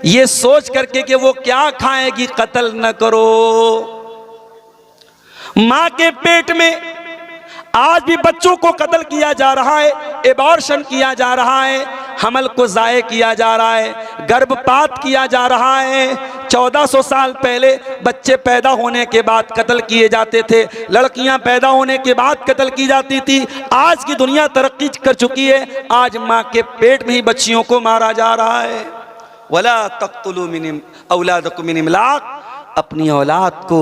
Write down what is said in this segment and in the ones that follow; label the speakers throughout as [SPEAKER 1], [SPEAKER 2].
[SPEAKER 1] ये सोच करके कि वो क्या खाएगी, कत्ल न करो। मां के पेट में आज भी बच्चों को कत्ल किया जा रहा है, एबॉर्शन किया जा रहा है, हमल को ज़ाये किया जा रहा है, गर्भपात किया जा रहा है। 1400 साल पहले बच्चे पैदा होने के बाद कत्ल किए जाते थे, लड़कियां पैदा होने के बाद कत्ल की जाती थी। आज की दुनिया तरक्की कर चुकी है, आज माँ के पेट में ही बच्चियों को मारा जा रहा है। वला तक़्तुलू मिन औलादकुम मिन इमलाक़, अपनी औलाद को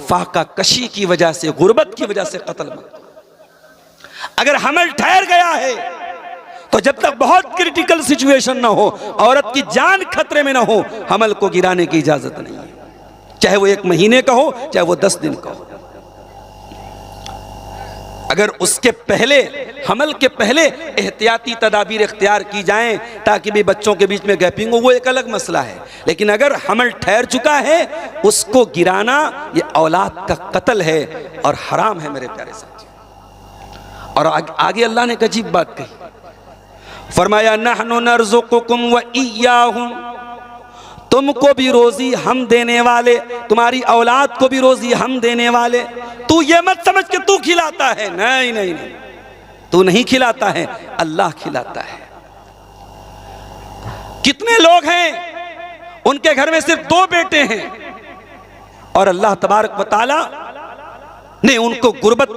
[SPEAKER 1] फाका कशी की वजह से, गुर्बत की वजह से कत्ल मत। अगर हमल ठहर गया है तो जब तक बहुत क्रिटिकल सिचुएशन ना हो, औरत की जान खतरे में ना हो, हमल को गिराने की इजाजत नहीं है, चाहे वो 1 महीने का हो, चाहे वो 10 दिन का हो। अगर उसके पहले, हमल के पहले एहतियाती तदाबीर इख्तियार की जाएं ताकि भी बच्चों के बीच में गैपिंग हो, वो एक अलग मसला है। लेकिन अगर हमल ठहर चुका है, उसको गिराना ये औलाद का कत्ल है और हराम है मेरे प्यारे साथी। और आगे अल्लाह ने एक अजीब बात कही, फरमाया नहनु नर्ज़ुकुकुम व इय्याहुम, तुमको भी रोजी हम देने वाले, तुम्हारी औलाद को भी रोजी हम देने वाले। तू ये मत समझ के तू खिलाता है, नहीं नहीं नहीं, तू नहीं खिलाता है, अल्लाह खिलाता है। कितने लोग हैं उनके घर में सिर्फ 2 बेटे हैं और अल्लाह तबारक व तआला ने उनको गुर्बत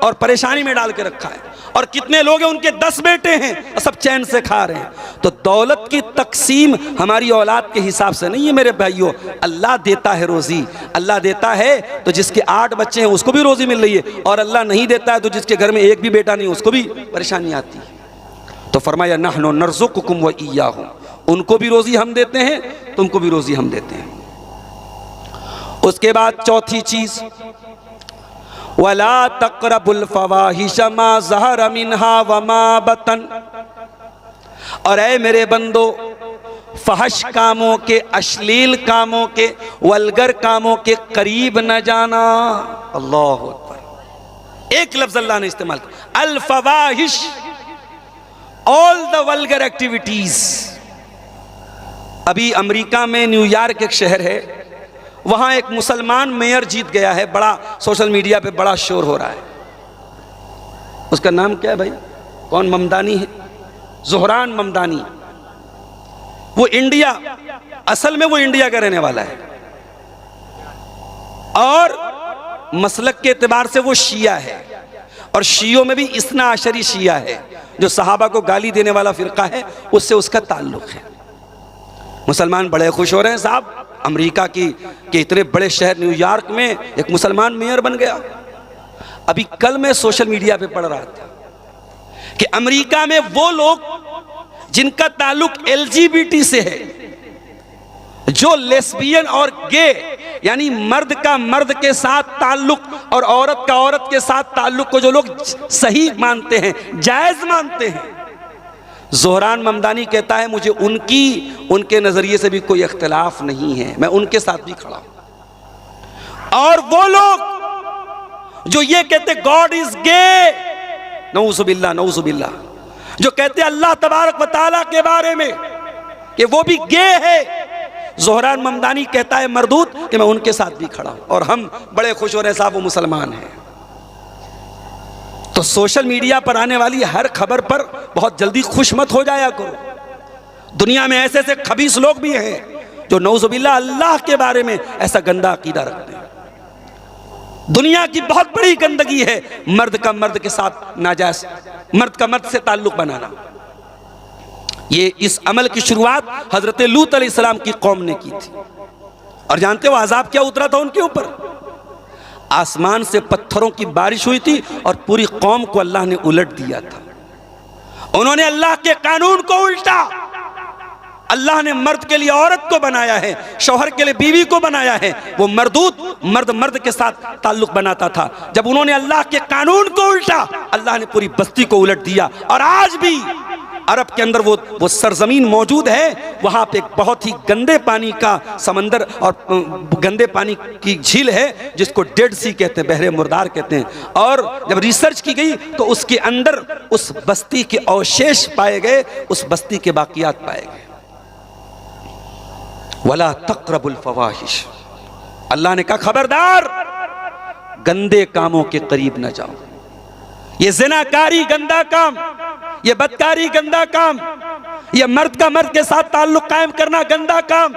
[SPEAKER 1] और परेशानी में डाल के रखा है। और कितने लोग हैं उनके 10 बेटे हैं और सब चैन से खा रहे हैं। तो दौलत की तकसीम हमारी औलाद के हिसाब से नहीं है मेरे भाइयों, अल्लाह देता है रोजी। अल्लाह देता है तो जिसके 8 बच्चे हैं उसको भी रोजी मिल रही है, और अल्लाह नहीं देता है तो जिसके घर में 1 भी बेटा नहीं उसको भी परेशानी आती है। तो फरमाया नहनु नर्ज़ुकुकुम व इय्याहुम, उनको भी रोजी हम देते हैं, तुमको भी रोजी हम देते हैं। उसके बाद चौथी चीज, वला तक़रबुल फ़वाहिश मा ज़हर मिन्हा व मा बतन, और ऐ मेरे बंदो, फहश कामों के, अश्लील कामों के, वल्गर कामों के करीब न जाना। अल्लाह अकबर, एक लफ्ज़ अल्लाह ने इस्तेमाल किया, अल फ़वाहिश, ऑल द वल्गर एक्टिविटीज। अभी अमेरिका में न्यूयॉर्क एक शहर है, वहां एक मुसलमान मेयर जीत गया है, बड़ा सोशल मीडिया पे बड़ा शोर हो रहा है। उसका नाम क्या है भाई, कौन, ममदानी है, ज़ोहरान ममदानी। वो इंडिया, असल में वो इंडिया का रहने वाला है और मसलक के एतबार से वो शिया है, और शियों में भी इस्ना अशरी शिया है, जो सहाबा को गाली देने वाला फिरका है, उससे उसका ताल्लुक है। मुसलमान बड़े खुश हो रहे हैं साहब, अमेरिका के इतने बड़े शहर न्यूयॉर्क में एक मुसलमान मेयर बन गया। अभी कल मैं सोशल मीडिया पे पढ़ रहा था कि अमेरिका में वो लोग जिनका ताल्लुक LGBT से है, जो लेस्बियन और गे, यानी मर्द का मर्द के साथ ताल्लुक और औरत का औरत के साथ ताल्लुक को जो लोग सही मानते हैं, जायज मानते हैं, ज़ोहरान ममदानी कहता है मुझे उनके नजरिए से भी कोई इख्तिलाफ नहीं है, मैं उनके साथ भी खड़ा हूं। और वो लोग जो ये कहते गॉड इज गे, नऊज़ुबिल्लाह नऊज़ुबिल्लाह, जो कहते अल्लाह तबारक व तआला के बारे में कि वो भी गे है, ज़ोहरान ममदानी कहता है मरदूद कि मैं उनके साथ भी खड़ा हूं, और हम बड़े खुश हो रहे हैं साहब वो मुसलमान हैं। तो सोशल मीडिया पर आने वाली हर खबर पर बहुत जल्दी खुश मत हो जाया करो। दुनिया में ऐसे ऐसे खबीस लोग भी हैं जो नऊज़ुबिल्लाह अल्लाह के बारे में ऐसा गंदा अकीदा रखते हैं। दुनिया की बहुत बड़ी गंदगी है मर्द का मर्द के साथ नाजायज, मर्द का मर्द से ताल्लुक बनाना। ये इस अमल की शुरुआत हजरत लूत अलैहिस्सलाम की कौम ने की थी, और जानते हो अजाब क्या उतरा था उनके ऊपर? आसमान से पत्थरों की बारिश हुई थी और पूरी कौम को अल्लाह ने उलट दिया था। उन्होंने अल्लाह के कानून को उल्टा। अल्लाह ने मर्द के लिए औरत को बनाया है, शौहर के लिए बीवी को बनाया है। वो मर्दूद मर्द मर्द के साथ ताल्लुक बनाता था। जब उन्होंने अल्लाह के कानून को उल्टा, अल्लाह ने पूरी बस्ती को उलट दिया। और आज भी अरब के अंदर वो सरजमीन मौजूद है, वहाँ पे एक बहुत ही गंदे पानी का समंदर और गंदे पानी की झील है जिसको डेड सी कहते हैं, बहरे मुर्दार कहते हैं। और जब रिसर्च की गई तो उसके अंदर उस बस्ती के अवशेष पाए गए, उस बस्ती के बाकियात पाए गए। वला तक़रबुल फ़वाहिश, अल्लाह ने कहा खबरदार गंदे कामों के करीब न जाओ। ये ज़िनाकारी गंदा काम, ये बदकारी गंदा काम, ये मर्द का मर्द के साथ ताल्लुक कायम करना गंदा काम,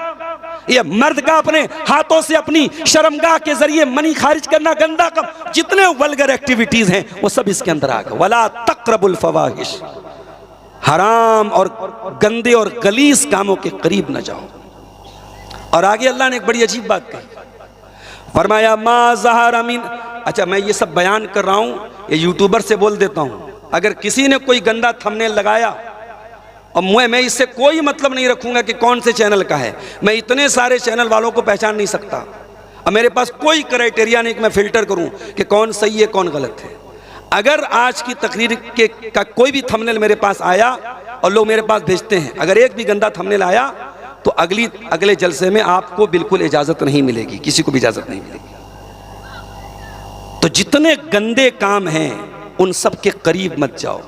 [SPEAKER 1] ये मर्द का अपने हाथों से अपनी शर्मगाह के जरिए मनी खारिज करना गंदा काम। जितने वल्गर एक्टिविटीज हैं वो सब इसके अंदर आ गए। वला तक़रबुल फ़वाहिश, हराम और गंदे और गलीज कामों के करीब न जाओ। और आगे अल्लाह ने एक बड़ी अजीब बात कही, फरमाया मा ज़हर मिन, अच्छा मैं ये सब बयान कर रहा हूँ, ये यूट्यूबर से बोल देता हूँ, अगर किसी ने कोई गंदा थंबनेल लगाया और मैं इससे कोई मतलब नहीं रखूंगा कि कौन से चैनल का है, मैं इतने सारे चैनल वालों को पहचान नहीं सकता और मेरे पास कोई क्राइटेरिया नहीं कि मैं फिल्टर करूं कि कौन सही है कौन गलत है। अगर आज की तकरीर का कोई भी थंबनेल मेरे पास आया और लोग मेरे पास भेजते हैं, अगर एक भी गंदा थंबनेल आया तो अगले जलसे में आपको बिल्कुल इजाजत नहीं मिलेगी, किसी को भी इजाजत नहीं मिलेगी। तो जितने गंदे काम हैं उन सब के करीब मत जाओ।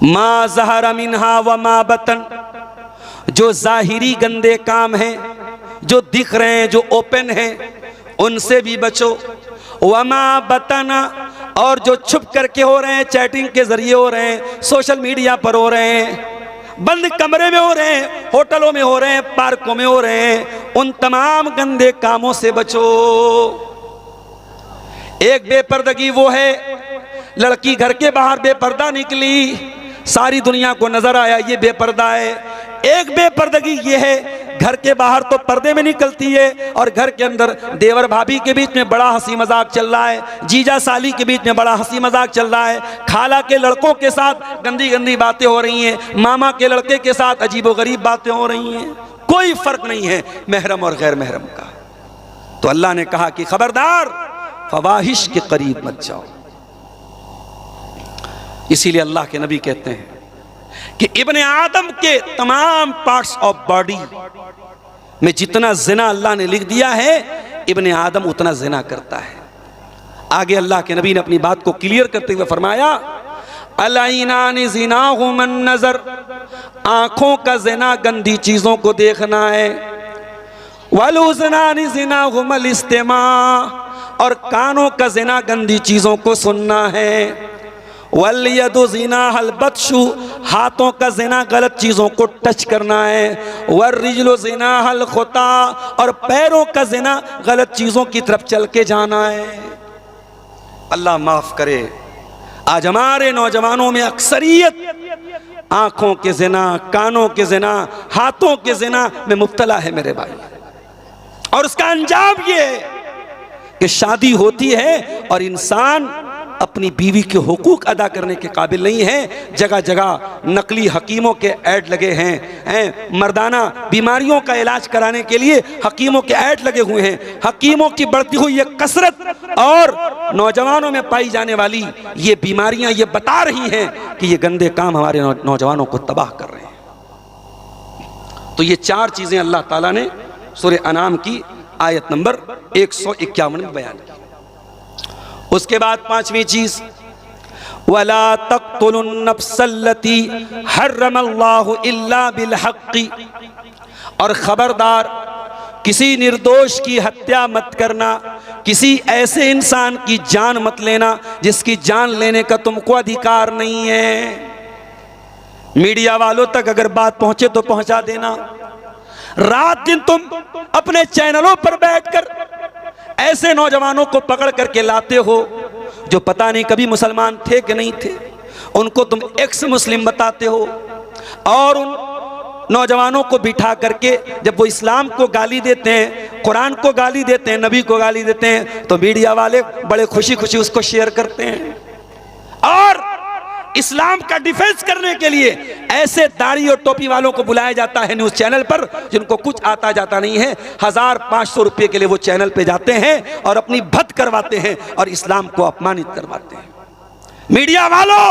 [SPEAKER 1] मा ज़हर मिन्हा व मा बतन, जो जाहिरी गंदे काम हैं, जो दिख रहे हैं, जो ओपन हैं, उनसे भी बचो। वमा बतना, और जो छुप करके हो रहे हैं, चैटिंग के जरिए हो रहे हैं, सोशल मीडिया पर हो रहे हैं, बंद कमरे में हो रहे हैं, होटलों में हो रहे हैं, पार्कों में हो रहे हैं, उन तमाम गंदे कामों से बचो। एक बेपर्दगी वो है, लड़की घर के बाहर बेपर्दा निकली, सारी दुनिया को नजर आया ये बेपर्दा है। एक बेपर्दगी ये है, घर के बाहर तो पर्दे में निकलती है और घर के अंदर देवर भाभी के बीच में बड़ा हंसी मजाक चल रहा है, जीजा साली के बीच में बड़ा हंसी मजाक चल रहा है, खाला के लड़कों के साथ गंदी गंदी बातें हो रही हैं, मामा के लड़के के साथ अजीबोगरीब बातें हो रही हैं, कोई फर्क नहीं है महरम और गैर महरम का। तो अल्लाह ने कहा कि खबरदार फवाहिश के करीब मत जाओ। इसीलिए अल्लाह के नबी कहते हैं कि इब्ने आदम के तमाम पार्ट्स ऑफ बॉडी में जितना जिना अल्लाह ने लिख दिया है, इब्ने आदम उतना जिना करता है। आगे अल्लाह के नबी ने अपनी बात को क्लियर करते हुए फरमाया अलैनानि ज़िनाहुमन नज़र, आंखों का जिना गंदी चीजों को देखना है, वलुज़नानि ज़िनाहुमल इस्तिमा, और कानों का जिना गंदी चीजों को सुनना है, वल्यदु ज़िनाहल बत्शु, हाथों का ज़िना गलत चीज़ों को टच करना है, वर्रिजलु ज़िनाहल खुता, और पैरों का ज़िना गलत चीज़ों की तरफ चल के जाना है। अल्लाह माफ़ करे, आज हमारे नौजवानों में अक्सरियत आँखों के ज़िना, कानों के ज़िना, हाथों के ज़िना में मुब्तला है मेरे भाई। और उसका अंजाम ये है कि शादी होती है और इंसान अपनी बीवी के हुकूक अदा करने के काबिल नहीं है। जगह जगह नकली हकीमों के ऐड लगे हैं, मर्दाना बीमारियों का इलाज कराने के लिए हकीमों के ऐड लगे हुए हैं। हकीमों की बढ़ती हुई ये कसरत और नौजवानों में पाई जाने वाली ये बीमारियां ये बता रही हैं कि ये गंदे काम हमारे नौजवानों को तबाह कर रहे हैं। तो ये चार चीजें अल्लाह ताला ने सूरह अनाम की आयत नंबर 151 में बयान की। उसके बाद पांचवी चीज, वला तक़्तुलुन नफ्सल्लती हर्रमल्लाहु इल्ला बिल हक़्क़ि, और खबरदार किसी निर्दोष की हत्या मत करना, किसी ऐसे इंसान की जान मत लेना जिसकी जान लेने का तुमको अधिकार नहीं है। मीडिया वालों तक अगर बात पहुंचे तो पहुंचा देना। रात दिन तुम अपने चैनलों पर बैठकर ऐसे नौजवानों को पकड़ करके लाते हो जो पता नहीं कभी मुसलमान थे कि नहीं थे, उनको तुम एक्स मुस्लिम बताते हो, और उन नौजवानों को बिठा करके जब वो इस्लाम को गाली देते हैं, कुरान को गाली देते हैं, नबी को गाली देते हैं, तो मीडिया वाले बड़े खुशी खुशी उसको शेयर करते हैं। और इस्लाम का डिफेंस करने के लिए ऐसे दाढ़ी और टोपी वालों को बुलाया जाता है न्यूज़ चैनल पर जिनको कुछ आता जाता नहीं है। 1500 रुपये के लिए वो चैनल पे जाते हैं और अपनी भद करवाते हैं और इस्लाम को अपमानित करवाते हैं। मीडिया वालों,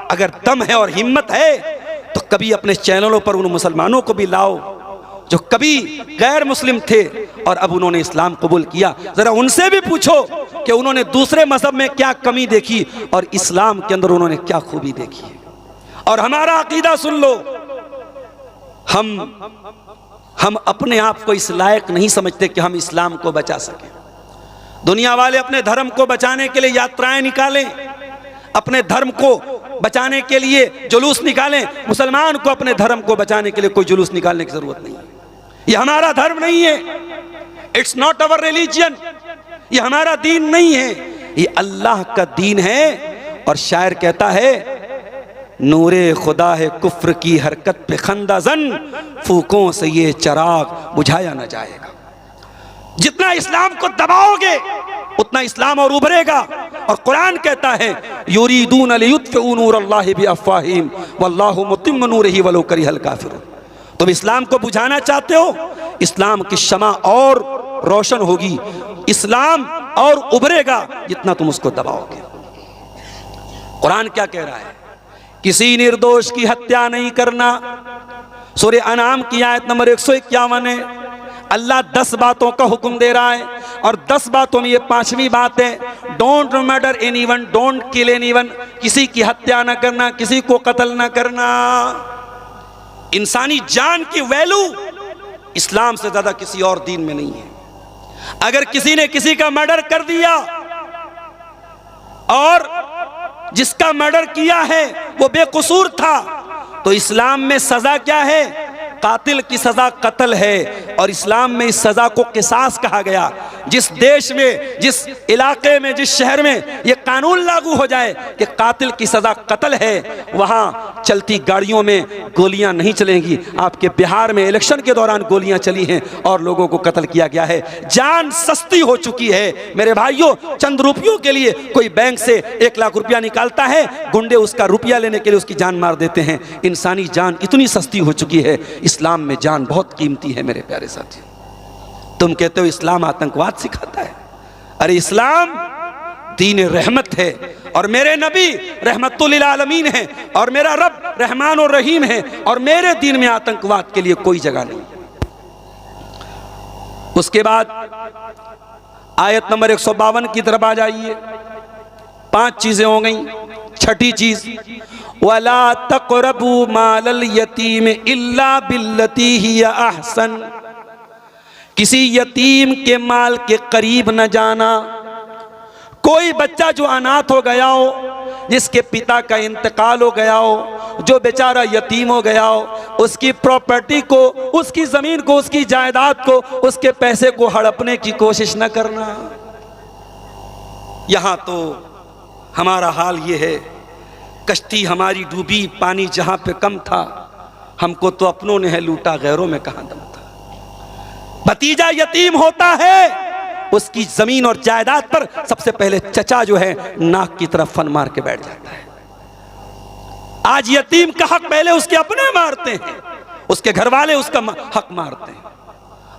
[SPEAKER 1] अगर दम है और हिम्मत है तो कभी अपने चैनलों पर उन मुसलमानों को भी लाओ जो कभी गैर मुस्लिम थे और अब उन्होंने इस्लाम कबूल किया। जरा उनसे भी पूछो कि उन्होंने दूसरे मजहब में क्या कमी देखी और इस्लाम के अंदर उन्होंने क्या खूबी देखी। और हमारा अकीदा सुन लो, हम अपने आप को इस लायक नहीं समझते कि हम इस्लाम को बचा सकें। दुनिया वाले अपने धर्म को बचाने के लिए यात्राएं निकालें, अपने धर्म को बचाने के लिए जुलूस निकालें। मुसलमान को अपने धर्म को बचाने के लिए कोई जुलूस निकालने की जरूरत नहीं है। ये हमारा धर्म नहीं है, इट्स नॉट अवर रिलीजन, ये हमारा दीन नहीं है, ये अल्लाह का दीन है। और शायर कहता है, नूरे खुदा है कुफ्र की हरकत पे खंदाजन, फूकों से ये चिराग बुझाया न जाएगा। जितना इस्लाम को दबाओगे उतना इस्लाम और उभरेगा। और कुरान कहता है, युरीदून लियुत्फिउ नूरल्लाहि बिअफ़वाहिहिम वल्लाहु मुतिम्मु नूरिही वलौ करिहल काफ़िरून। तुम इस्लाम को बुझाना चाहते हो, इस्लाम की शमा और रोशन होगी, इस्लाम और उभरेगा जितना तुम उसको दबाओगे। कुरान क्या कह रहा है? किसी निर्दोष की हत्या नहीं करना। सूरह अनाम की आयत नंबर 151 है। अल्लाह 10 बातों का हुक्म दे रहा है और 10 बातों में ये 5वीं बात है, don't murder anyone, don't kill anyone. किसी की हत्या ना करना, किसी को कत्ल ना करना। इंसानी जान की वैल्यू इस्लाम से ज्यादा किसी और दीन में नहीं है। अगर किसी ने किसी का मर्डर कर दिया और जिसका मर्डर किया है वो बेकसूर था, तो इस्लाम में सजा क्या है? कातिल की सजा कत्ल है। और इस्लाम में इस सजा को किसास कहा गया। जिस देश में, जिस इलाके में, जिस शहर में ये कानून लागू हो जाए कि कातिल की सजा कत्ल है, वहां चलती गाड़ियों में गोलियां नहीं चलेंगी। आपके बिहार में इलेक्शन के दौरान गोलियां चली हैं और लोगों को कत्ल किया गया है। जान सस्ती हो चुकी है मेरे भाइयों। चंद रुपयों के लिए कोई बैंक से 1 लाख रुपया निकालता है, गुंडे उसका रुपया लेने के लिए उसकी जान मार देते हैं। इंसानी जान इतनी सस्ती हो चुकी है। इस्लाम में जान बहुत कीमती है मेरे प्यारे साथियों। तुम कहते हो इस्लाम आतंकवाद सिखाता है। अरे इस्लाम दीन रहमत है और मेरे नबी रहमतुल लिल आलमीन है और मेरा रब रहमान और रहीम है और मेरे दीन में आतंकवाद के लिए कोई जगह नहीं। उसके बाद आयत नंबर 152 की तरफ आ जाइए। 5 चीजें हो गई। छठी चीज, वला तक़रबू मालल यतीम इल्ला बिल्लती हिया अहसन। किसी यतीम के माल के करीब न जाना। कोई बच्चा जो अनाथ हो गया हो, जिसके पिता का इंतकाल हो गया हो, जो बेचारा यतीम हो गया हो, उसकी प्रॉपर्टी को, उसकी जमीन को, उसकी जायदाद को, उसके पैसे को हड़पने की कोशिश न करना। यहां तो हमारा हाल ये है, कश्ती हमारी डूबी, पानी जहां पे कम था, हमको तो अपनों ने है लूटा, गैरों में कहां दम था। भतीजा यतीम होता है, उसकी जमीन और जायदाद पर सबसे पहले चचा जो है नाक की तरफ फन मार के बैठ जाता है। आज यतीम का हक पहले उसके अपने मारते हैं, उसके घर वाले उसका हक मारते हैं।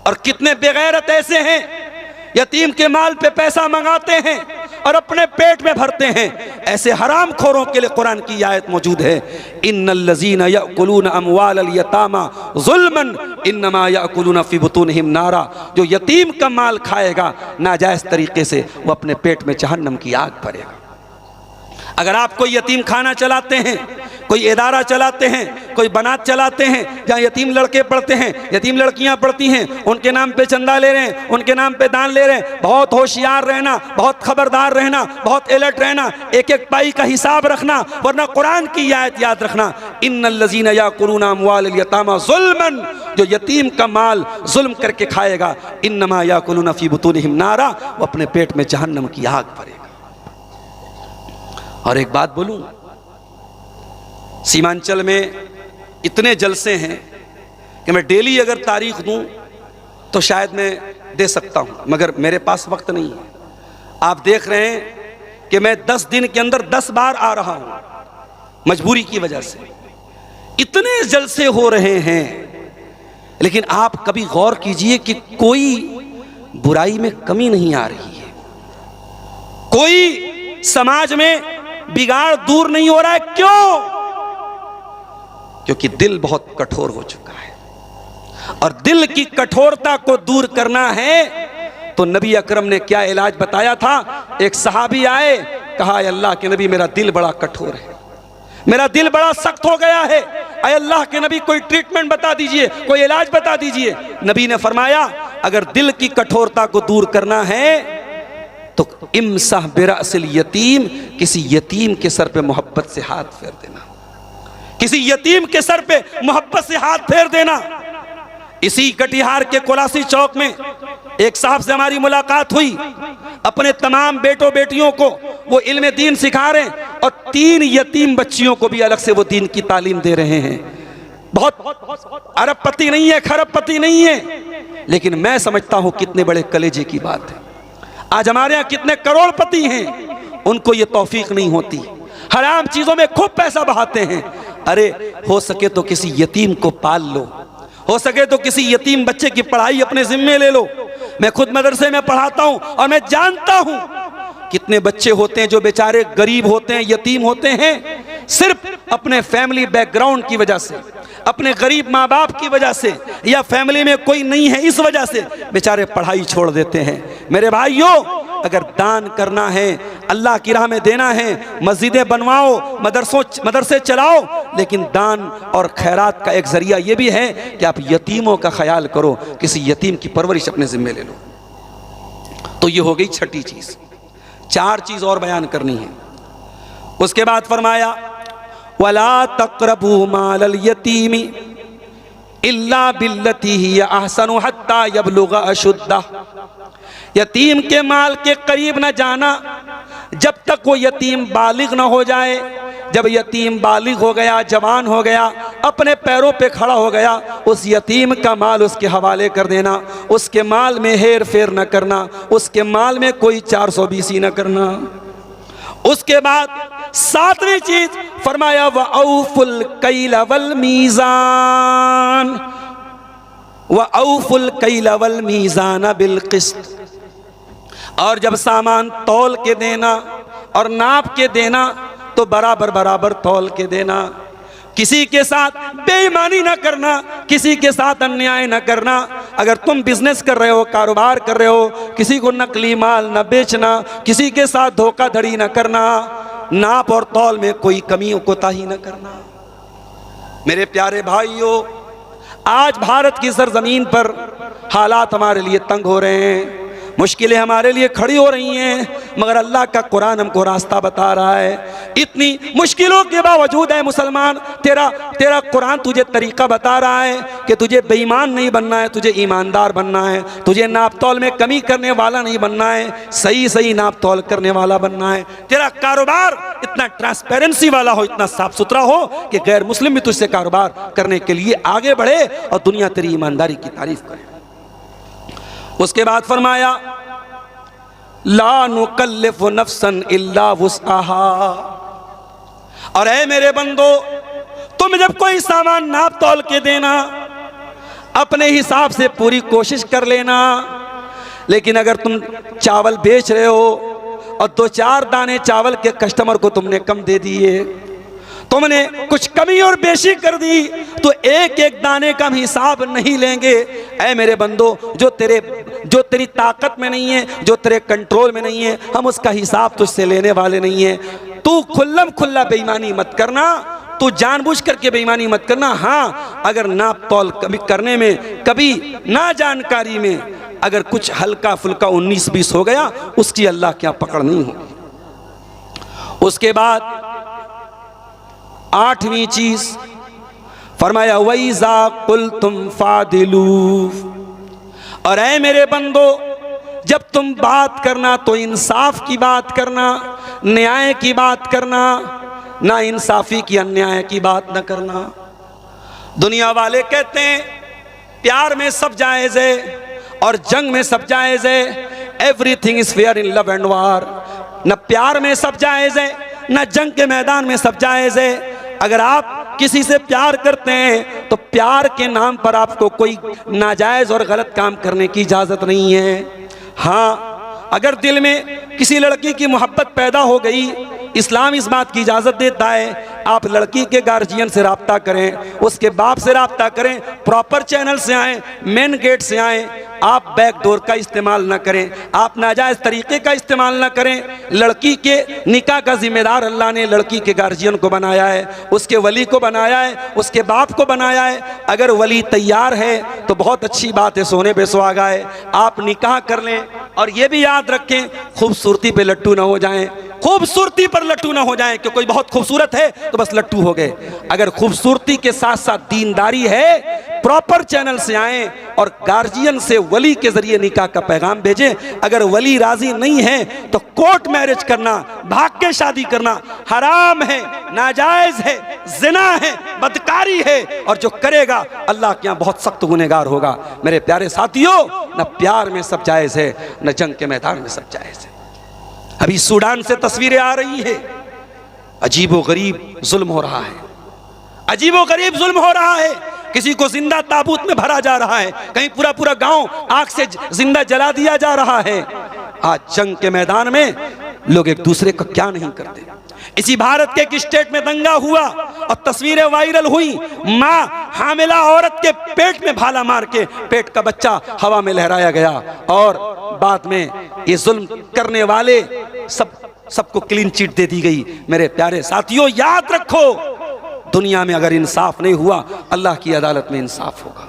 [SPEAKER 1] और कितने बेगैरत ऐसे हैं, यतीम के माल पे पैसा मंगाते हैं और अपने पेट में भरते हैं। ऐसे हराम खोरों के लिए कुरान की आयत मौजूद है, इन्नल्लज़ीना यअकुलूना अमवालल यतामा ज़ुल्मन इन्नमा यअकुलूना फ़ी बुतूनिहिम नारा। जो यतीम का माल खाएगा नाजायज़ तरीके से, वो अपने पेट में जहन्नम की आग भरेगा। अगर आप कोई यतीम खाना चलाते हैं, कोई इदारा चलाते हैं, कोई बनात चलाते हैं जहाँ यतीम लड़के पढ़ते हैं, यतीम लड़कियां पढ़ती हैं, उनके नाम पे चंदा ले रहे हैं, उनके नाम पे दान ले रहे हैं, बहुत होशियार रहना, बहुत खबरदार रहना, बहुत अलर्ट रहना, एक एक पाई का हिसाब रखना, वरना कुरान की आयत याद रखना, इन्नल्लज़ीना याकुलूना अमवालल यतामा ज़ुल्मन। जो यतीम का माल जुल्म करके खाएगा, इन्नमा याकुलूना फ़ी बुतूनिहिम नारा, वो अपने पेट में जहन्नम की आग भरेगा। और एक बात बोलूं, सीमांचल में इतने जलसे हैं कि मैं डेली अगर तारीख दूं तो शायद मैं दे सकता हूं, मगर मेरे पास वक्त नहीं है। आप देख रहे हैं कि मैं 10 दिन के अंदर 10 बार आ रहा हूं मजबूरी की वजह से। इतने जलसे हो रहे हैं, लेकिन आप कभी गौर कीजिए कि कोई बुराई में कमी नहीं आ रही है, कोई समाज में बिगाड़ दूर नहीं हो रहा है। क्यों? क्योंकि दिल बहुत कठोर हो चुका है, और दिल की कठोरता को दूर करना है तो नबी अकरम ने क्या इलाज बताया था। एक सहाबी आए, कहा अल्लाह के नबी मेरा दिल बड़ा कठोर है, मेरा दिल बड़ा सख्त हो गया है, अय अल्लाह के नबी कोई ट्रीटमेंट बता दीजिए, कोई इलाज बता दीजिए। नबी ने फरमाया अगर दिल की कठोरता को दूर करना है तो इमसाह बिरअसिल यतीम, किसी यतीम के सर पे मोहब्बत से हाथ फेर देना, किसी यतीम के सर पे मोहब्बत से हाथ फेर देना। इसी कटिहार के कोलासी चौक में एक साहब से हमारी मुलाकात हुई, अपने तमाम बेटों बेटियों को वो इल्म दीन सिखा रहे हैं और 3 यतीम बच्चियों को भी अलग से वो दीन की तालीम दे रहे हैं। बहुत अरबपति नहीं है, खरबपति नहीं है, लेकिन मैं समझता हूं कितने बड़े कलेजे की बात है। आज हमारे यहाँ कितने करोड़पति हैं, उनको ये तौफीक नहीं होती, हराम चीजों में खूब पैसा बहाते हैं। अरे हो सके तो किसी यतीम को पाल लो, हो सके तो किसी यतीम बच्चे की पढ़ाई अपने जिम्मे ले लो। मैं खुद मदरसे में पढ़ाता हूं और मैं जानता हूं कितने बच्चे होते हैं जो बेचारे गरीब होते हैं, यतीम होते हैं, सिर्फ अपने फैमिली बैकग्राउंड की वजह से, अपने गरीब माँ बाप की वजह से, या फैमिली में कोई नहीं है इस वजह से बेचारे पढ़ाई छोड़ देते हैं। मेरे भाइयों, अगर दान करना है, अल्लाह की राह में देना है, मस्जिदें बनवाओ, मदरसे चलाओ, लेकिन दान और खैरात का एक जरिया यह भी है कि आप यतीमों का ख्याल करो, किसी यतीम की परवरिश अपने जिम्मे ले लो। तो ये हो गई छठी चीज। 4 चीज और बयान करनी है। उसके बाद फरमाया वला तक़रबू मालल यतीमी इल्ला बिल्लती ही अहसनु हत्ता यबलुगा अशुद्दा। यतीम के माल के करीब न जाना जब तक वो यतीम बालिग न हो जाए। जब यतीम बालिग हो गया, जवान हो गया, अपने पैरों पे खड़ा हो गया, उस यतीम का माल उसके हवाले कर देना, उसके माल में हेर फेर न करना, उसके माल में कोई 420 न करना। उसके बाद 7वीं चीज फरमाया व औफुल कैल वल मीज़ान, व औफुल कैल वल मीज़ान बिल क़िस्त। और जब सामान तौल के देना और नाप के देना तो बराबर बराबर तौल के देना। किसी के साथ बेईमानी न करना, किसी के साथ अन्याय न करना। अगर तुम बिजनेस कर रहे हो, कारोबार कर रहे हो, किसी को नकली माल न बेचना, किसी के साथ धोखाधड़ी न करना, नाप और तौल में कोई कमी कोताही न करना। मेरे प्यारे भाइयों, आज भारत की सरजमीन पर हालात हमारे लिए तंग हो रहे हैं, मुश्किलें हमारे लिए खड़ी हो रही हैं, मगर अल्लाह का कुरान हमको रास्ता बता रहा है। इतनी मुश्किलों के बावजूद है मुसलमान, तेरा कुरान तुझे तरीका बता रहा है कि तुझे बेईमान नहीं बनना है, तुझे ईमानदार बनना है, तुझे नाप तौल में कमी करने वाला नहीं बनना है, सही सही नाप तौल करने वाला बनना है। तेरा कारोबार इतना ट्रांसपेरेंसी वाला हो, इतना साफ सुथरा हो कि गैर मुस्लिम भी तुझसे कारोबार करने के लिए आगे बढ़े और दुनिया तेरी ईमानदारी की तारीफ करे। उसके बाद फरमाया ला नुकल्लिफु नफ्सन इल्ला वुस्अहा। और ऐ मेरे बंदो, तुम जब कोई सामान नाप तौल के देना, अपने हिसाब से पूरी कोशिश कर लेना। लेकिन अगर तुम चावल बेच रहे हो और 2-4 दाने चावल के कस्टमर को तुमने कम दे दिए, तुमने कुछ कमी और बेशी कर दी, तो एक एक दाने का हम हिसाब नहीं लेंगे। ऐ मेरे बंदो, जो तेरी ताकत में नहीं है, जो तेरे कंट्रोल में नहीं है, हम उसका हिसाब तुझसे लेने वाले नहीं है। तू खुल्लम खुल्ला बेईमानी मत करना, तू जानबूझ करके बेईमानी मत करना। हाँ, अगर नाप तौल कभी करने में, कभी ना जानकारी में अगर कुछ हल्का फुल्का 19-20 हो गया, उसकी अल्लाह क्या पकड़ नहीं होगी। उसके बाद 8वीं चीज फरमाया वैज़ा कुल्तुम फादिलू। और ऐ मेरे बंदो, जब तुम बात करना तो इंसाफ की बात करना, न्याय की बात करना, ना इंसाफी की अन्याय की बात न करना। दुनिया वाले कहते हैं प्यार में सब जायज है और जंग में सब जायज है। Everything is fair in love and वार। न प्यार में सब जायज है, न जंग के मैदान में सब जायज है। अगर आप किसी से प्यार करते हैं तो प्यार के नाम पर आपको कोई नाजायज और गलत काम करने की इजाजत नहीं है। हाँ, अगर दिल में किसी लड़की की मोहब्बत पैदा हो गई, इस्लाम इस बात की इजाज़त देता है आप लड़की के गार्जियन से रब्ता करें, उसके बाप से रब्ता करें, प्रॉपर चैनल से आएँ, मेन गेट से आएँ। आप बैकडोर का इस्तेमाल ना करें, आप नाजायज़ तरीके का इस्तेमाल ना करें। लड़की के निकाह का जिम्मेदार अल्लाह ने लड़की के गार्जियन को बनाया है, उसके वली को बनाया है, उसके बाप को बनाया है। अगर वली तैयार है तो बहुत अच्छी बात है, सोने पे सुहागा है, आप निकाह कर लें। और ये भी याद रखें, खूबसूरती पे लट्टू ना हो जाएं, खूबसूरती पर लट्टू ना हो जाएं कि कोई बहुत खूबसूरत है तो बस लट्टू हो गए। अगर खूबसूरती के साथ साथ दीनदारी है, प्रॉपर चैनल से आएं और गार्जियन से वली के जरिए निकाह का पैगाम भेजें। अगर वली राजी नहीं है तो कोर्ट मैरिज करना, भाग के शादी करना हराम है, नाजायज है, जिना है, बदकारी है, और जो करेगा अल्लाह के यहाँ बहुत सख्त गुनहगार होगा। मेरे प्यारे साथियों, न प्यार में सब जायज है, न जंग के मैदान में सब जायज है। अभी सूडान से तस्वीरें आ रही है, अजीबो गरीब जुल्म हो रहा है, अजीबो गरीब जुल्म हो रहा है। किसी को जिंदा ताबूत में भरा जा रहा है, कहीं पूरा पूरा गांव आग से जिंदा जला दिया जा रहा है। आज जंग के मैदान में लोग एक दूसरे को क्या नहीं करते। इसी भारत के एक स्टेट में दंगा हुआ और तस्वीरें वायरल हुई, माँ हामिला औरत के पेट में भाला मार के पेट का बच्चा हवा में लहराया गया, और बाद में ये जुल्म करने वाले सबको क्लीन चिट दे दी गई। मेरे प्यारे साथियों, याद रखो, दुनिया में अगर इंसाफ नहीं हुआ, अल्लाह की अदालत में इंसाफ होगा।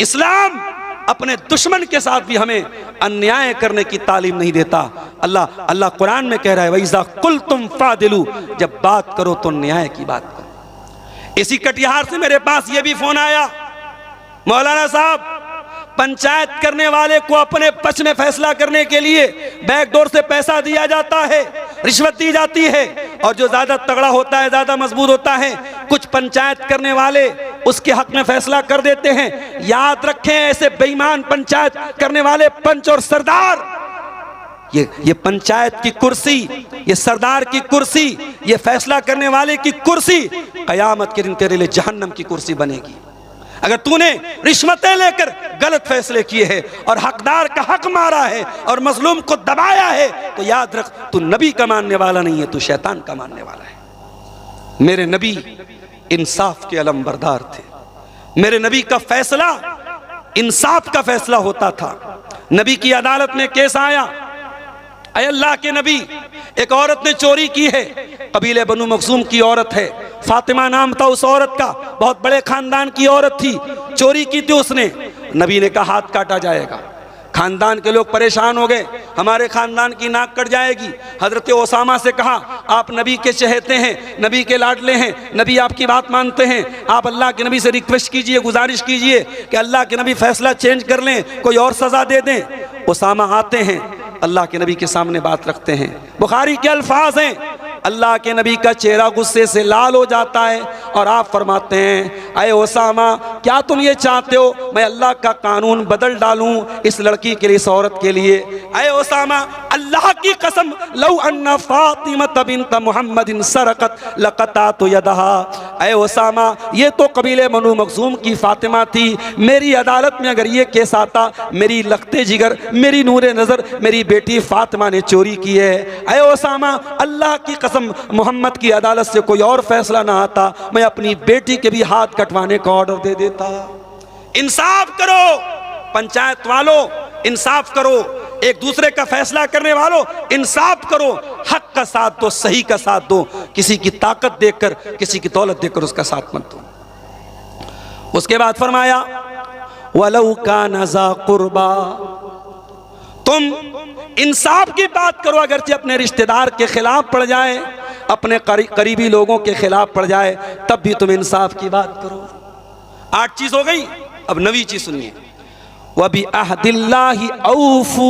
[SPEAKER 1] इस्लाम अपने दुश्मन के साथ भी हमें अन्याय करने की तालीम नहीं देता। अल्लाह कुरान में कह रहा है, वइज़ा कुल्तुम फादिलू, जब बात करो तो न्याय की बात करो। इसी कटिहार से मेरे पास ये भी फोन आया, मौलाना साहब, पंचायत करने वाले को अपने पक्ष में फैसला करने के लिए बैकडोर से पैसा दिया जाता है, रिश्वत दी जाती है, और जो ज्यादा तगड़ा होता है, ज्यादा मजबूत होता है, कुछ पंचायत करने वाले उसके हक में फैसला कर देते हैं। याद रखें, ऐसे बेईमान पंचायत करने वाले पंच और सरदार, ये पंचायत की कुर्सी, ये सरदार की कुर्सी, ये फैसला करने वाले की कुर्सी कयामत के दिन तेरे लिए जहन्नम की कुर्सी बनेगी। अगर तूने रिश्वतें लेकर गलत फैसले किए हैं और हकदार का हक मारा है और मजलूम को दबाया है, तो याद रख, तू नबी का मानने वाला नहीं है, तू शैतान का मानने वाला है। मेरे नबी इंसाफ के अलमबरदार थे। मेरे नबी का फैसला इंसाफ का फैसला होता था। नबी की अदालत में केस आया, अय अल्लाह के नबी, एक औरत ने चोरी की है, कबीले बनु मखसूम की औरत है, फातिमा नाम था उस औरत का, बहुत बड़े खानदान की औरत थी, चोरी की थी उसने। नबी ने कहा हाथ काटा जाएगा। खानदान के लोग परेशान हो गए, हमारे खानदान की नाक कट जाएगी। हजरत ओसामा से कहा, आप नबी के चहेते हैं, नबी के लाडले हैं, नबी आपकी बात मानते हैं, आप अल्लाह के नबी से रिक्वेस्ट कीजिए, गुजारिश कीजिए कि अल्लाह के नबी फैसला चेंज कर लें, कोई और सजा दे दें। ओसामा आते हैं, अल्लाह के नबी के सामने बात रखते हैं। बुखारी के अल्फाज हैं, अल्लाह के नबी का चेहरा गुस्से से लाल हो जाता है और आप फरमाते हैं, अय ओसामा, क्या तुम ये चाहते हो मैं अल्लाह का कानून बदल डालूं इस लड़की के लिए, इस औरत के लिए? अय ओसामा, अल्लाह की कसम, लौ अन्ना फातिमा बिन्त मुहम्मदिन सरकत लक़तातु यदहा। अय ओसामा, ये तो कबीले बनु मखसूम की फातिमा थी, मेरी अदालत में अगर ये केस आता, मेरी लखते जिगर, मेरी नूरे नज़र, मेरी बेटी फातिमा ने चोरी की है। अय ओसामा, अल्लाह की कसम, मोहम्मद की अदालत से कोई और फैसला ना आता, मैं अपनी बेटी के भी हाथ कटवाने का ऑर्डर दे देता। इंसाफ करो पंचायत वालों, इंसाफ करो, एक दूसरे का फैसला करने वालों, इंसाफ करो, हक का साथ दो, सही का साथ दो, किसी की ताकत देखकर, किसी की दौलत देखकर उसका साथ मत दो। उसके बाद फरमाया, वलौ कान ज़ा कुर्बा, तुम इंसाफ की बात करो, अगरचे अपने रिश्तेदार के खिलाफ पड़ जाए, अपने करीबी लोगों के खिलाफ पड़ जाए, तब भी तुम इंसाफ की बात करो। 8 चीज हो गई, अब 9वीं चीज सुनिए, वबि अहदिल्लाहि औफू,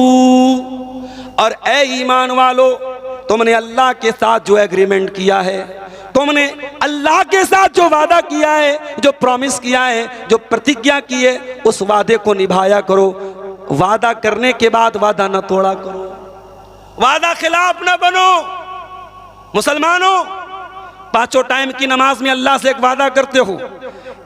[SPEAKER 1] और ए ईमान वालो, तुमने अल्लाह के साथ जो एग्रीमेंट किया है, तुमने अल्लाह के साथ जो वादा किया है, जो प्रॉमिस किया है, जो प्रतिज्ञा की है, उस वादे को निभाया करो। वादा करने के बाद वादा न तोड़ा करो, वादा खिलाफ न बनो। मुसलमानों, 5 टाइम की नमाज में अल्लाह से एक वादा करते हो,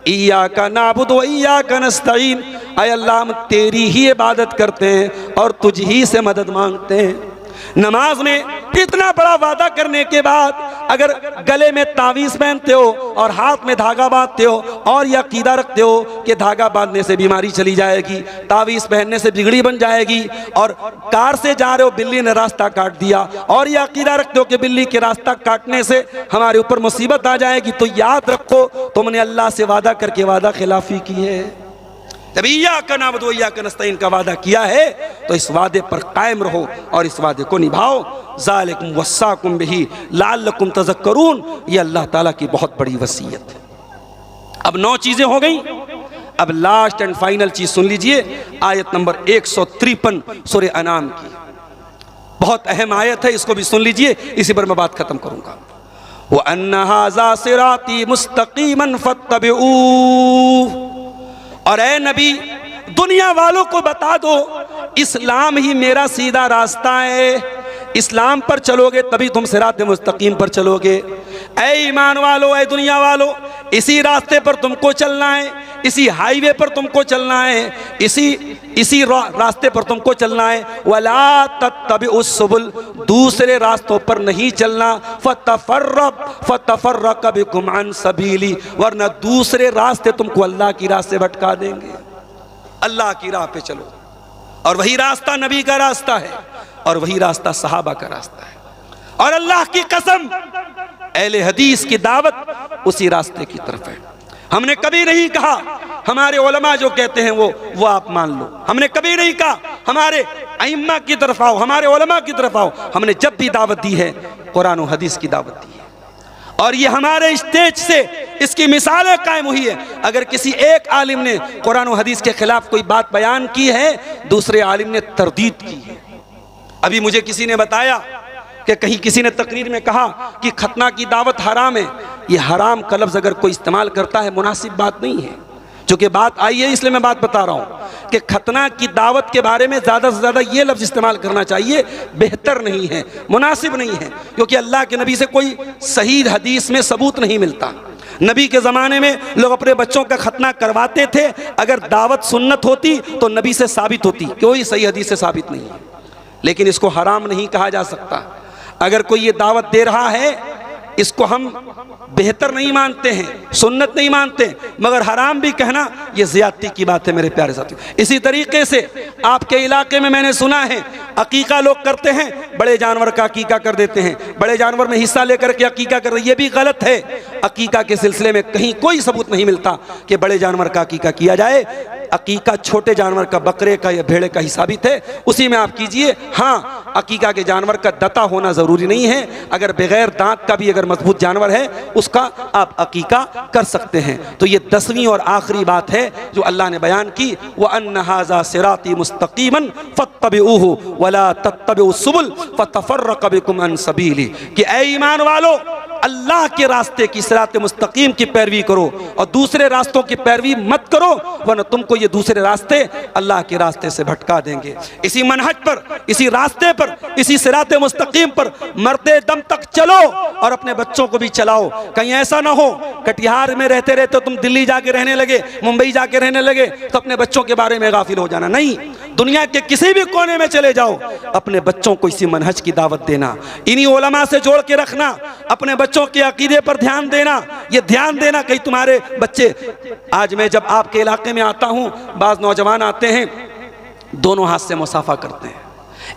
[SPEAKER 1] इय्याका नअबुदु व इय्याका नस्तईन, ऐ अल्लाह हम तेरी ही इबादत करते हैं और तुझ ही से मदद मांगते हैं। नमाज में इतना बड़ा वादा करने के बाद अगर गले में तावीज़ पहनते हो और हाथ में धागा बांधते हो और यह अकीदा रखते हो कि धागा बांधने से बीमारी चली जाएगी, तावीज़ पहनने से बिगड़ी बन जाएगी, और कार से जा रहे हो बिल्ली ने रास्ता काट दिया और यह अकीदा रखते हो कि बिल्ली के रास्ता काटने से हमारे ऊपर मुसीबत आ जाएगी, तो याद रखो तुमने अल्लाह से वादा करके वादा खिलाफी की है। जब इय्याका नअबुदु व इय्याका नस्तईन का वादा किया है तो इस वादे पर कायम रहो और इस वादे को निभाओ। ज़ालिकुम वस्साकुम बिही लअल्लकुम तज़क्करून, ये अल्लाह ताला की बहुत बड़ी वसीयत है। अब 9 चीजें हो गई। अब लास्ट एंड फाइनल चीज सुन लीजिए, आयत नंबर 153 सूरह अनाम की, बहुत अहम आयत है, इसको भी सुन लीजिए, इसी पर मैं बात खत्म करूंगा। व अन्ना हाज़ा सिराती मुस्तक़ीमन फत्तबिऊह, और ए नबी दुनिया वालों को बता दो इस्लाम ही मेरा सीधा रास्ता है, इस्लाम पर चलोगे तभी तुम सिरात मुस्तकीम पर चलोगे। ए ईमान वालो, ए दुनिया वालो, इसी रास्ते पर तुमको चलना है, इसी हाईवे पर तुमको चलना है, इसी रास्ते पर तुमको चलना है। वला तत्तबिउस सुबुल, दूसरे रास्तों पर नहीं चलना। फतफर्रक बिकुम अन सबीली, वरना दूसरे रास्ते तुमको अल्लाह की राह से भटका देंगे। अल्लाह की राह पे चलो, और वही रास्ता नबी का रास्ता है और वही रास्ता सहाबा का रास्ता है। और अल्लाह की कसम अहले हदीस की दावत उसी रास्ते की तरफ है। हमने कभी नहीं कहा हमारे उलमा जो कहते हैं वो आप मान लो, हमने कभी नहीं कहा हमारे अइम्मा की तरफ आओ, हमारे उलमा की तरफ आओ। हमने जब भी दावत दी है कुरान और हदीस की दावत दी है, और ये हमारे स्टेज से इसकी मिसालें कायम हुई है। अगर किसी एक आलिम ने कुरान और हदीस के खिलाफ कोई बात बयान की है, दूसरे आलिम ने तरदीद की है। अभी मुझे किसी ने बताया कि कहीं किसी ने तकरीर में कहा कि खतना की दावत हराम है। ये हराम का लफ्ज़ अगर कोई इस्तेमाल करता है मुनासिब बात नहीं है, चूँकि बात आई है इसलिए मैं बात बता रहा हूँ कि खतना की दावत के बारे में ज़्यादा से ज़्यादा ये लफ्ज़ इस्तेमाल करना चाहिए बेहतर नहीं है, मुनासिब नहीं है, क्योंकि अल्लाह के नबी से कोई सही हदीस में सबूत नहीं मिलता। नबी के ज़माने में लोग अपने बच्चों का खतना करवाते थे, अगर दावत सुन्नत होती तो नबी से साबित होती, कोई सही हदीस से साबित नहीं है। लेकिन इसको हराम नहीं कहा जा सकता। अगर कोई ये दावत दे रहा है, इसको हम बेहतर नहीं मानते हैं, सुन्नत नहीं मानते, मगर हराम भी कहना ये ज़्यादती की बात है मेरे प्यारे साथियों। इसी तरीके से आपके इलाके में मैंने सुना है अकीका लोग करते हैं, बड़े जानवर का अकीका कर देते हैं, बड़े जानवर में हिस्सा लेकर के अकीका कर रहे, ये भी गलत है। अकीका के सिलसिले में कहीं कोई सबूत नहीं मिलता कि बड़े जानवर का अकीका किया जाए। अकीका छोटे जानवर का, बकरे का या भेड़े का ही साबित है, उसी में आप कीजिए। हाँ, अकीका के जानवर का दता होना ज़रूरी नहीं है, अगर बगैर दांत का भी अगर मजबूत जानवर है उसका आप अकीका कर सकते हैं। तो ये 10वीं और आखिरी बात है जो अल्लाह ने बयान की, व अन्ना हाज़ा सिराती मुस्तक़ीमन फत्तबिऊहु वला तत्तबिउस सुबुल फतफर्रक बिकुम अन सबीली, कि ऐ ईमान वालो अल्लाह के रास्ते की सिरात मुस्तकीम की पैरवी करो और दूसरे रास्तों की पैरवी मत करो, वरना तुमको ये दूसरे रास्ते अल्लाह के रास्ते से भटका देंगे। इसी मनहज पर, इसी रास्ते पर, इसी सिरात मुस्तकीम पर मरते दम तक चलो और अपने बच्चों को भी चलाओ। कहीं ऐसा ना हो कटिहार में रहते रहते तुम दिल्ली जाके रहने लगे, मुंबई जाके रहने लगे तो अपने बच्चों के बारे में गाफिल हो जाना। नहीं, दुनिया के किसी भी कोने में चले जाओ, अपने बच्चों को इसी मनहज की दावत देना, इन्हीं उलमा से जोड़ के रखना, अपने बच्चों के अकीदे पर ध्यान देना। ये ध्यान देना कहीं तुम्हारे बच्चे, आज मैं जब आपके इलाके में आता हूं, बाज नौजवान आते हैं दोनों हाथ से मुसाफा करते हैं,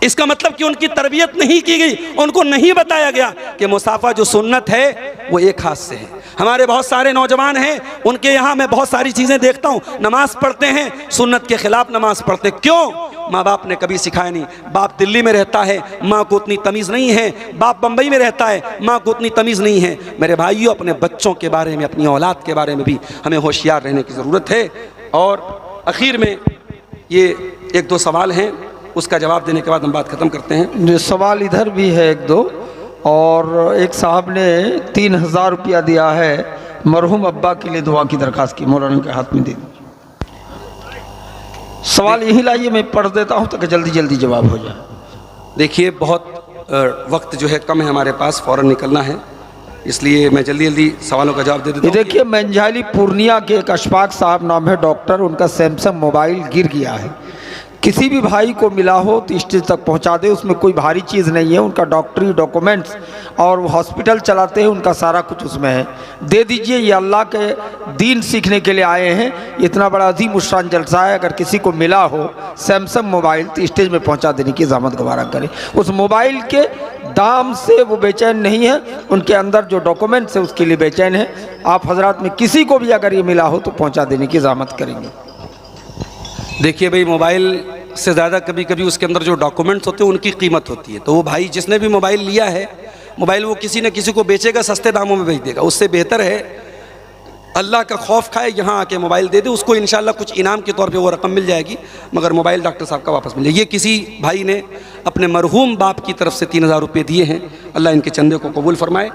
[SPEAKER 1] इसका मतलब कि उनकी तरबियत नहीं की गई, उनको नहीं बताया गया कि मुसाफा जो सुन्नत है वो एक हाथ से है। हमारे बहुत सारे नौजवान हैं, उनके यहाँ मैं बहुत सारी चीज़ें देखता हूँ, नमाज पढ़ते हैं, सुन्नत के खिलाफ नमाज पढ़ते। क्यों? माँ बाप ने कभी सिखाया नहीं। बाप दिल्ली में रहता है, माँ को उतनी तमीज़ नहीं है, बाप बम्बई में रहता है, माँ को उतनी तमीज़ नहीं है। मेरे भाइयों, अपने बच्चों के बारे में, अपनी औलाद के बारे में भी हमें होशियार रहने की ज़रूरत है। और आखिर में ये 1-2 सवाल हैं, उसका जवाब देने के बाद हम बात ख़त्म करते हैं।
[SPEAKER 2] सवाल इधर भी है 1-2, और एक साहब ने 3000 रुपया दिया है, मरहूम अब्बा के लिए दुआ की दरखास्त की, मौलाना के हाथ में दे दीजिए। सवाल यही लाइए, मैं पढ़ देता हूँ ताकि जल्दी जल्दी जवाब हो जाए।
[SPEAKER 1] देखिए, बहुत वक्त जो है कम है हमारे पास, फ़ौरन निकलना है, इसलिए मैं जल्दी जल्दी सवालों का जवाब दे देता हूँ।
[SPEAKER 2] देखिए, मंझाली पूर्णिया के एक अशफाक साहब नाम है डॉक्टर, उनका सैमसंग मोबाइल गिर गया है, किसी भी भाई को मिला हो तो स्टेज तक पहुंचा दे। उसमें कोई भारी चीज़ नहीं है, उनका डॉक्टरी डॉक्यूमेंट्स और वो हॉस्पिटल चलाते हैं, उनका सारा कुछ उसमें है। दे दीजिए, ये अल्लाह के दीन सीखने के लिए आए हैं। इतना बड़ा अजीम उशान जलसा है। अगर किसी को मिला हो सैमसंग मोबाइल तो स्टेज में पहुंचा देने की ज़हमत गवारा करें। उस मोबाइल के दाम से वो बेचैन नहीं है, उनके अंदर जो डॉक्यूमेंट्स है उसके लिए बेचैन है। आप हजरात में किसी को भी अगर ये मिला हो तो पहुँचा देने की ज़हमत करेंगे।
[SPEAKER 1] देखिए भाई, मोबाइल से ज़्यादा कभी कभी उसके अंदर जो डॉक्यूमेंट्स होते हैं उनकी कीमत होती है। तो वो भाई जिसने भी मोबाइल लिया है, मोबाइल वो किसी न किसी को बेचेगा, सस्ते दामों में बेच देगा। उससे बेहतर है अल्लाह का खौफ खाए, यहाँ आके मोबाइल दे दे, उसको इंशाल्लाह कुछ इनाम के तौर पे वो रकम मिल जाएगी, मगर मोबाइल डॉक्टर साहब का वापस मिल जाएगी। ये किसी भाई ने अपने मरहूम बाप की तरफ से 3000 रुपये दिए हैं। अल्लाह इनके चंदे को कबूल फरमाए।